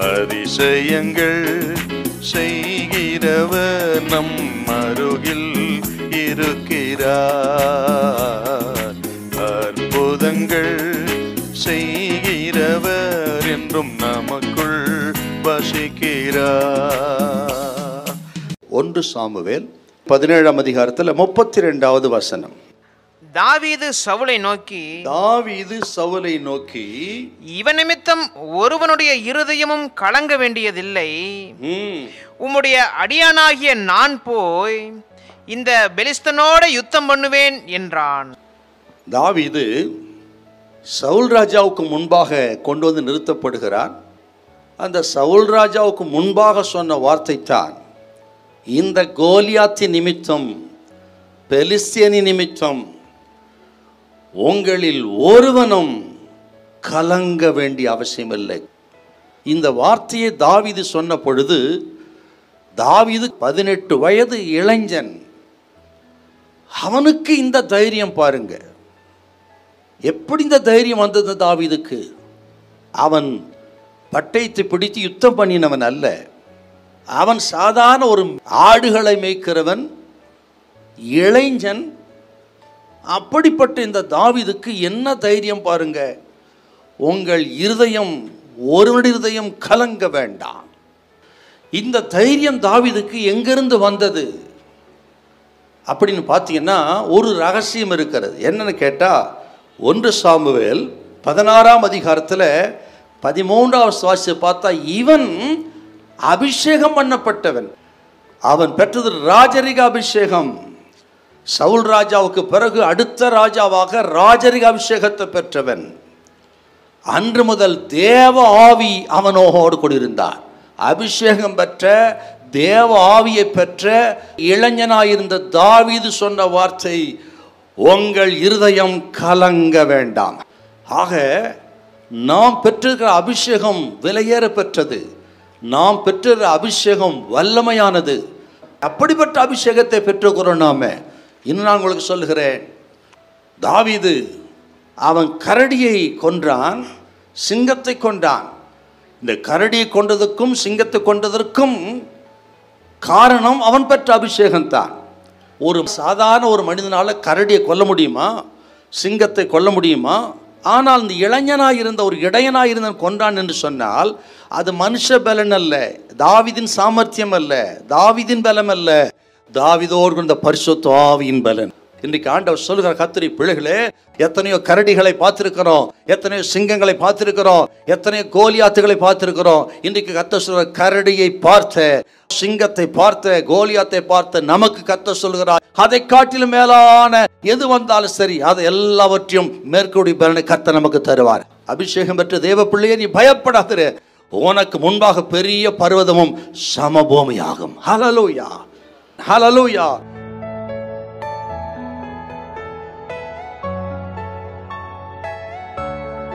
அதிசயங்கள் செய்கிறவர் நம் அருகில் இருக்கிறார். அற்புதங்கள் செய்கிறவர் என்றும் நமக்குள் வசிக்கிறார். 1 சாமுவேல் 17ஆம் அதிகாரத்தில் 32வது வசனம். தாவீது சவுலை நோக்கி இவன் நிமித்தம் ஒருவனுடைய இருதயமும் கலங்க வேண்டியதில்லை. உம்முடைய அடியானாகிய நான் போய் இந்த பெலிஸ்தனோட யுத்தம் பண்ணுவேன் என்றான். தாவீது சவுல் ராஜாவுக்கு முன்பாக கொண்டு வந்து நிறுத்தப்படுகிறான். அந்த சவுல் ராஜாவுக்கு முன்பாக சொன்ன வார்த்தை தான், இந்த கோலியாத்தின் நிமித்தம், பெலிஸ்தியனி நிமித்தம் உங்களில் ஒருவனும் கலங்க வேண்டிய அவசியமில்லை. இந்த வார்த்தையை தாவீது சொன்ன பொழுது, தாவீது 18 வயது இளைஞன். அவனுக்கு இந்த தைரியம் பாருங்க. எப்படி இந்த தைரியம் வந்தது தாவீதுக்கு? அவன் பட்டயத்தை பிடித்து யுத்தம் பண்ணினவன் அல்ல. அவன் சாதாரண ஒரு ஆடுகளை மேய்க்கிறவன், இளைஞன். அப்படிப்பட்ட இந்த தாவீதுக்கு என்ன தைரியம் பாருங்க. உங்கள் இருதயம், ஒருவனுடைய இருதயம் கலங்க வேண்டாம். இந்த தைரியம் தாவீதுக்கு எங்கிருந்து வந்தது அப்படின்னு பார்த்தீங்கன்னா, ஒரு ரகசியம் இருக்கிறது. என்னன்னு கேட்டால், 1 சாமுவேல் 16ஆம் அதிகாரத்தில் 13வது வாசியை பார்த்தா, இவன் அபிஷேகம் பண்ணப்பட்டவன். அவன் பெற்றது ராஜரிக அபிஷேகம். சவுல் ராஜாவுக்கு பிறகு அடுத்த ராஜாவாக ராஜரிக அபிஷேகத்தை பெற்றவன். அன்று முதல் தேவ ஆவி அவனோடு கூடியிருந்தார். அபிஷேகம் பெற்ற, தேவ ஆவியை பெற்ற இளைஞனாயிருந்த தாவீது சொன்ன வார்த்தை, உங்கள் இருதயம் கலங்க வேண்டாம். ஆக நாம் பெற்றிருக்கிற அபிஷேகம் விலையேற பெற்றது. நாம் பெற்றிருக்கிற அபிஷேகம் வல்லமையானது. அப்படிப்பட்ட அபிஷேகத்தை பெற்றுக்கிறோம் நாம. இன்னும் நான் உங்களுக்கு சொல்லுகிறேன், தாவீது அவன் கரடியை கொன்றான், சிங்கத்தை கொண்டான். இந்த கரடியை கொண்டதற்கும் சிங்கத்தை கொண்டதற்கும் காரணம் அவன் பெற்ற அபிஷேகம் தான். ஒரு சாதாரண ஒரு மனிதனால கரடியை கொல்ல முடியுமா? சிங்கத்தை கொல்ல முடியுமா? ஆனால் இந்த இளைஞனாக இருந்த ஒரு இடையனாக இருந்த கொன்றான் என்று சொன்னால், அது மனுஷ பலன் அல்ல, தாவீதின் சாமர்த்தியம் அல்ல, தாவீதின் பலம் அல்ல, தாவீதோடு இந்த பரிசுத்த ஆவியின் பலன். இன்றைக்கு ஆண்டவர் சொல்லுகிற கர்த்தருடைய பிள்ளைகளே, எத்தனையோ கரடிகளை பார்த்திருக்கிறோம், எத்தனையோ சிங்கங்களை பார்த்திருக்கிறோம், எத்தனையோ கோலியாத்துகளை பார்த்திருக்கிறோம். இன்றைக்கு கர்த்தர் சொல்ற, கரடியை பார்த்த, சிங்கத்தை பார்த்த, கோலியாத்தை பார்த்த நமக்கு கர்த்தர் சொல்கிறார், அதை காட்டிலும் மேலான எது வந்தாலும் சரி, அதை எல்லாவற்றையும் மேற்கூடிய பலனை கர்த்தர் நமக்கு தருவார். அபிஷேகம் பெற்ற தேவ பிள்ளையே, நீ பயப்படாதே. உனக்கு முன்பாக பெரிய பர்வதமும் சமபூமியாகும். ஹல்லேலூயா, ஹல்லேலூயா.